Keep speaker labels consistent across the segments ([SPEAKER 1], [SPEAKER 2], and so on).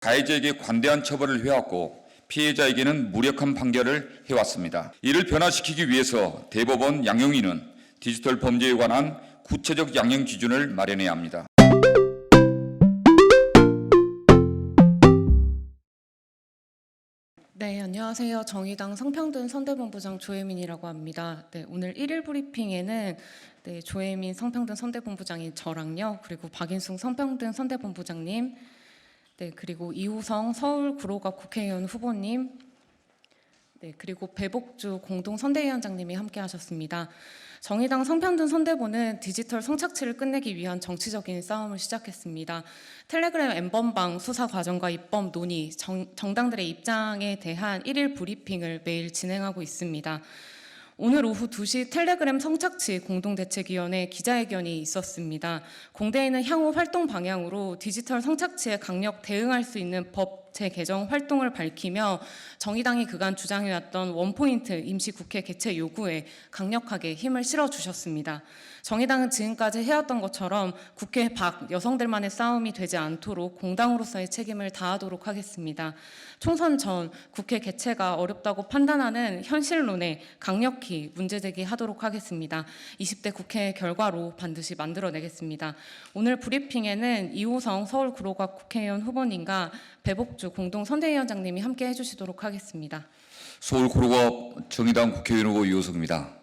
[SPEAKER 1] 가해자에게 관대한 처벌을 해왔고 피해자에게는 무력한 판결을 해왔습니다. 이를 변화시키기 위해서 대법원 양형위는 디지털 범죄에 관한 구체적 양형 기준을 마련해야 합니다.
[SPEAKER 2] 네, 안녕하세요. 정의당 성평등 선대본부장 조혜민이라고 합니다. 네, 오늘 1일 브리핑에는 조혜민 성평등 선대본부장인 저랑요, 그리고 박인숙 성평등 선대본부장님, 그리고 이호성 서울 구로갑 국회의원 후보님, 그리고 배복주 공동선대위원장님이 함께하셨습니다. 정의당 성평등 선대본은 디지털 성착취를 끝내기 위한 정치적인 싸움을 시작했습니다. 텔레그램 N번방 수사 과정과 입법 논의, 정당들의 입장에 대한 1일 브리핑을 매일 진행하고 있습니다. 오늘 오후 2시 텔레그램 성착취 공동대책위원회 기자회견이 있었습니다. 공대에는 향후 활동 방향으로 디지털 성착취에 강력 대응할 수 있는 법 재개정 활동을 밝히며 정의당이 그간 주장해왔던 원포인트 임시국회 개최 요구에 강력하게 힘을 실어주셨습니다. 정의당은 지금까지 해왔던 것처럼 국회 밖 여성들만의 싸움이 되지 않도록 공당으로서의 책임을 다하도록 하겠습니다. 총선 전 국회 개최가 어렵다고 판단하는 현실론에 강력히 문제제기하도록 하겠습니다. 20대 국회 결과로 반드시 만들어내겠습니다. 오늘 브리핑에는 이호성 서울 구로갑 국회의원 후보님과 배복주 공동선대위원장님이 함께 해주시도록 하겠습니다.
[SPEAKER 1] 서울 구로갑 정의당 국회의원 후보 이호성입니다.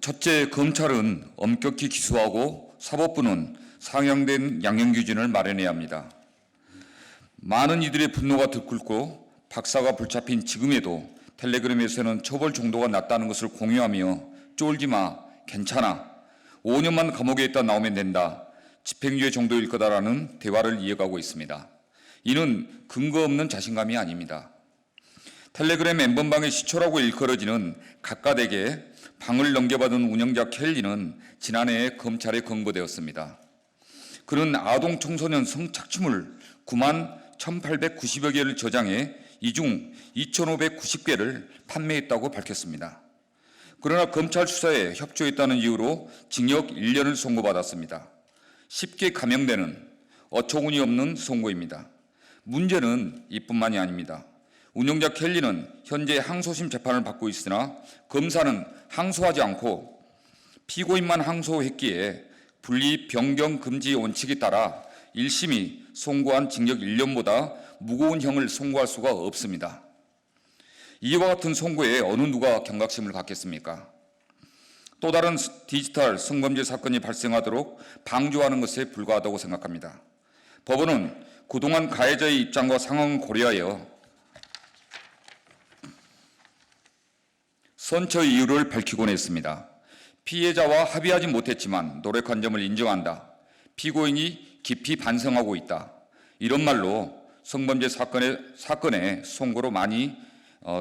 [SPEAKER 1] 첫째, 검찰은 엄격히 기소하고 사법부는 상향된 양형 기준을 마련해야 합니다. 많은 이들의 분노가 들끓고 박사가 불잡힌 지금에도 텔레그램에서는 처벌 정도가 낮다는 것을 공유하며 쫄지 마, 괜찮아, 5년만 감옥에 있다 나오면 된다, 집행유예 정도일 거다라는 대화를 이어가고 있습니다. 이는 근거 없는 자신감이 아닙니다. 텔레그램 N번방의 시초라고 일컬어지는 각각에게 방을 넘겨받은 운영자 켈리는 지난해 검찰에 검거되었습니다. 그는 아동 청소년 성착취물 9만 1,890여 개를 저장해 이 중 2,590개를 판매했다고 밝혔습니다. 그러나 검찰 수사에 협조했다는 이유로 징역 1년을 선고받았습니다. 쉽게 감형되는 어처구니 없는 선고입니다. 문제는 이뿐만이 아닙니다. 운영자 켈리는 현재 항소심 재판을 받고 있으나 검사는 항소하지 않고 피고인만 항소했기에 분리 변경 금지 원칙에 따라 1심이 선고한 징역 1년보다 무거운 형을 선고할 수가 없습니다. 이와 같은 선고에 어느 누가 경각심을 갖겠습니까? 또 다른 디지털 성범죄 사건이 발생하도록 방조하는 것에 불과하다고 생각합니다. 법원은 그동안 가해자의 입장과 상황을 고려하여 선처 이유를 밝히곤 했습니다. 피해자와 합의하지 못했지만 노력한 점을 인정한다. 피고인이 깊이 반성하고 있다. 이런 말로 성범죄 사건의 선고로 많이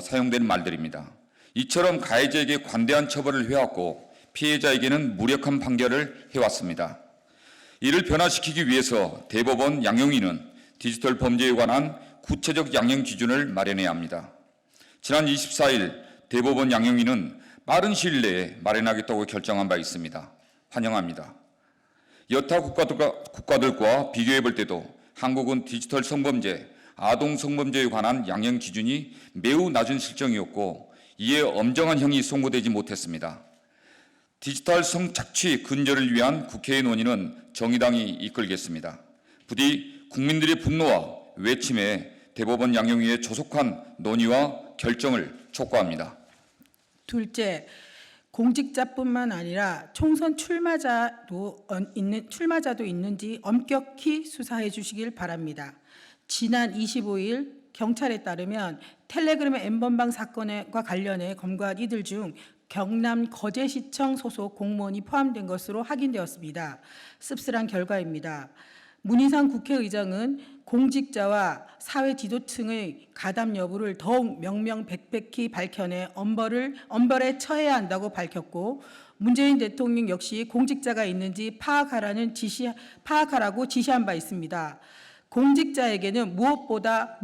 [SPEAKER 1] 사용되는 말들입니다. 이처럼 가해자에게 관대한 처벌을 해왔고 피해자에게는 무력한 판결을 해왔습니다. 이를 변화시키기 위해서 대법원 양형위는 디지털 범죄에 관한 구체적 양형 기준을 마련해야 합니다. 지난 24일 대법원 양형위는 빠른 시일 내에 마련하겠다고 결정한 바 있습니다. 환영합니다. 여타 국가들과 비교해 볼 때도 한국은 디지털 성범죄, 아동 성범죄에 관한 양형 기준이 매우 낮은 실정이었고 이에 엄정한 형이 선고되지 못했습니다. 디지털 성착취 근절을 위한 국회의 논의는 정의당이 이끌겠습니다. 부디 국민들의 분노와 외침에 대법원 양형위의 조속한 논의와 결정을 촉구합니다.
[SPEAKER 3] 둘째, 공직자뿐만 아니라 총선 출마자도 있는지 엄격히 수사해 주시길 바랍니다. 지난 25일 경찰에 따르면 텔레그램의 N번방 사건과 관련해 검거한 이들 중 경남 거제시청 소속 공무원이 포함된 것으로 확인되었습니다. 씁쓸한 결과입니다. 문희상 국회의장은 공직자와 사회 지도층의 가담 여부를 더욱 명명백백히 밝혀내 엄벌에 처해야 한다고 밝혔고 문재인 대통령 역시 공직자가 있는지 파악하라고 지시한 바 있습니다. 공직자에게는 무엇보다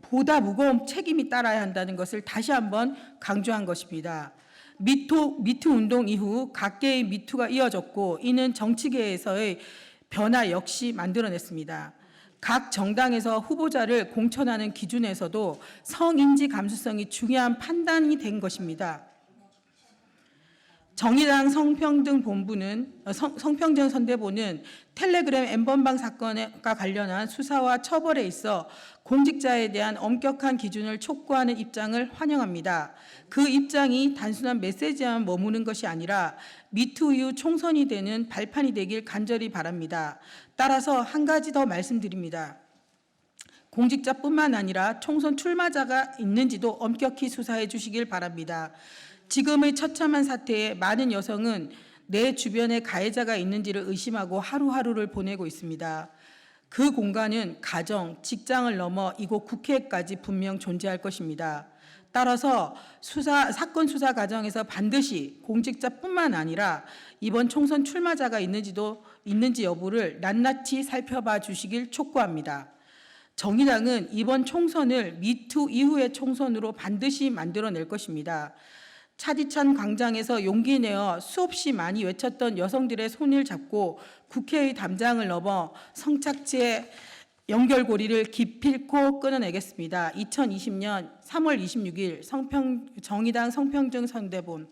[SPEAKER 3] 보다 무거운 책임이 따라야 한다는 것을 다시 한번 강조한 것입니다. 미투 운동 이후 각계의 미투가 이어졌고 이는 정치계에서의 변화 역시 만들어냈습니다. 각 정당에서 후보자를 공천하는 기준에서도 성인지 감수성이 중요한 판단이 된 것입니다. 정의당 성평등 선대본은 텔레그램 N번방 사건과 관련한 수사와 처벌에 있어 공직자에 대한 엄격한 기준을 촉구하는 입장을 환영합니다. 그 입장이 단순한 메시지만 머무는 것이 아니라 미투 이후 총선이 되는 발판이 되길 간절히 바랍니다. 따라서 한 가지 더 말씀드립니다. 공직자뿐만 아니라 총선 출마자가 있는지도 엄격히 수사해 주시길 바랍니다. 지금의 처참한 사태에 많은 여성은 내 주변에 가해자가 있는지를 의심하고 하루하루를 보내고 있습니다. 그 공간은 가정, 직장을 넘어 이곳 국회까지 분명 존재할 것입니다. 따라서 사건 수사 과정에서 반드시 공직자뿐만 아니라 이번 총선 출마자가 있는지 여부를 낱낱이 살펴봐 주시길 촉구합니다. 정의당은 이번 총선을 미투 이후의 총선으로 반드시 만들어낼 것입니다. 차디찬 광장에서 용기 내어 수없이 많이 외쳤던 여성들의 손을 잡고 국회의 담장을 넘어 성착지의 연결고리를 기필코 끊어내겠습니다. 2020년 3월 26일 정의당 성평등 선대본.